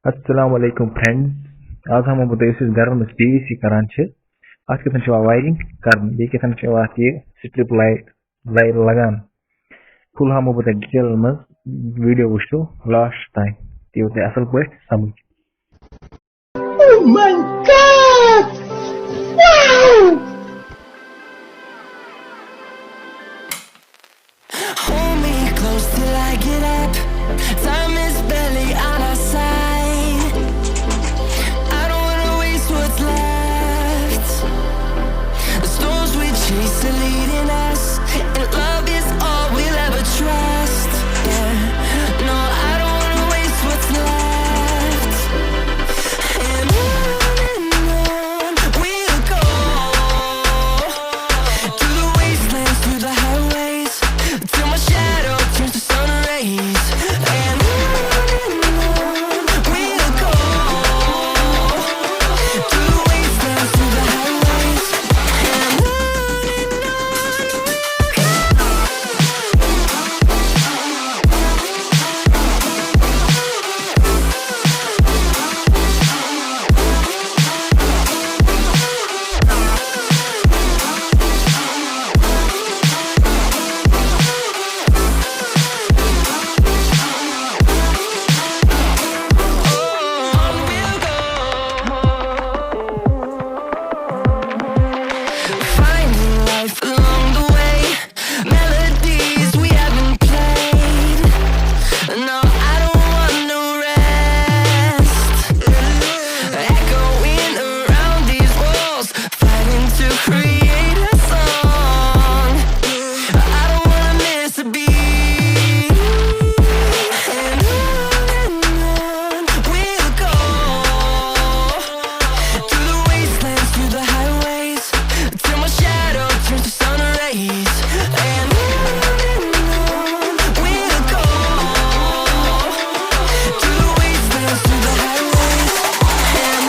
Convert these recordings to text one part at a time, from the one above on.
अस्सलाम वालेकुम फ्रेंड्स। आज हम बस घर में पीवीसी करान अत कथन वायरिंग कर बे कथन स्ट्रिप लाइट लगान फुल हम बह डिटेल मज वीडियो वो लास्ट तान ती असल पे समझ। Oh my God! Wow! Hold me close till I get up. Time is barely on our side. I don't wanna waste what's left. The storms we chase are leading us, and love is all we'll ever trust. Yeah, no, I don't wanna waste what's left. And on we'll go, through the wastelands, through the highways, till my shadow turns to sun rays. And on we'll go, through the wastelands, through the highways. And on we'll go, finding life along the way, melodies we haven't played. No, I don't want no rest. Echoing around these walls, fighting to create a song. I don't wanna miss a beat. And on we'll go, through the wastelands, through the highways, till my shadow turns to sun rays. And on we'll go, through the wastelands, through the highways. And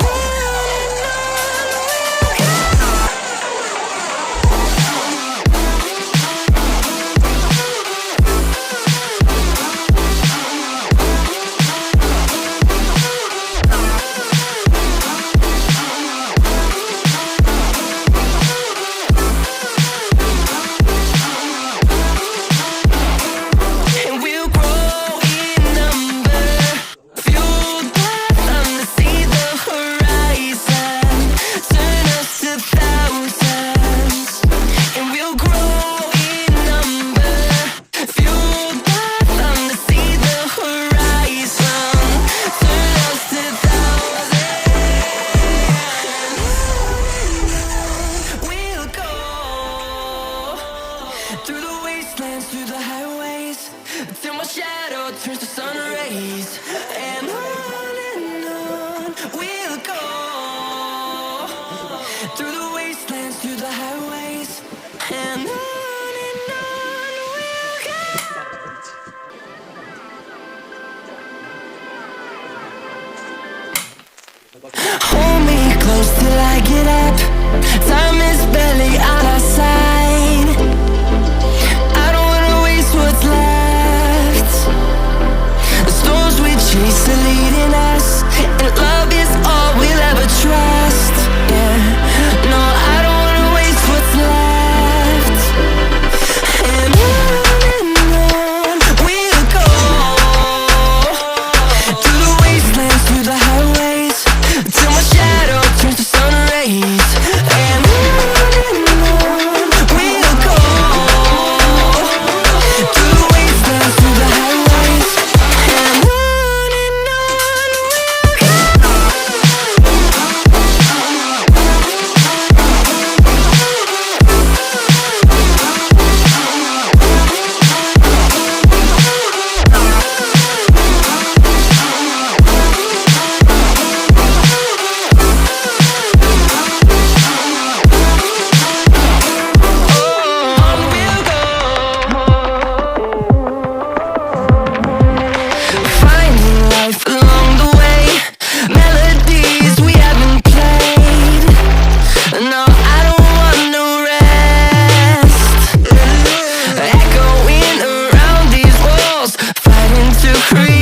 and we'll grow in number, fueled by them to see the horizon, turn us to thousands. And we'll grow in number, fueled by them to see the horizon, turn us to thousands. We'll go through the wastelands, through the highways, till my shadow turns to sun rays. And on we'll go, through the wastelands, through the highways. And on we'll go. Hold me close till I get up. Time is barely on our side. I don't wanna waste what's left. The storms we chase are leading us, and love is all we'll ever trust. Yeah, no, I don't wanna waste what's left. And on we'll go, through the wastelands, through the highways, till my shadow turns to sun rays. And on we'll go, through the wastelands, through the highways. And on we'll go. On we'll go, finding life along the way, melodies we haven't played. No, I don't want no rest. Echoing around these walls, fighting to create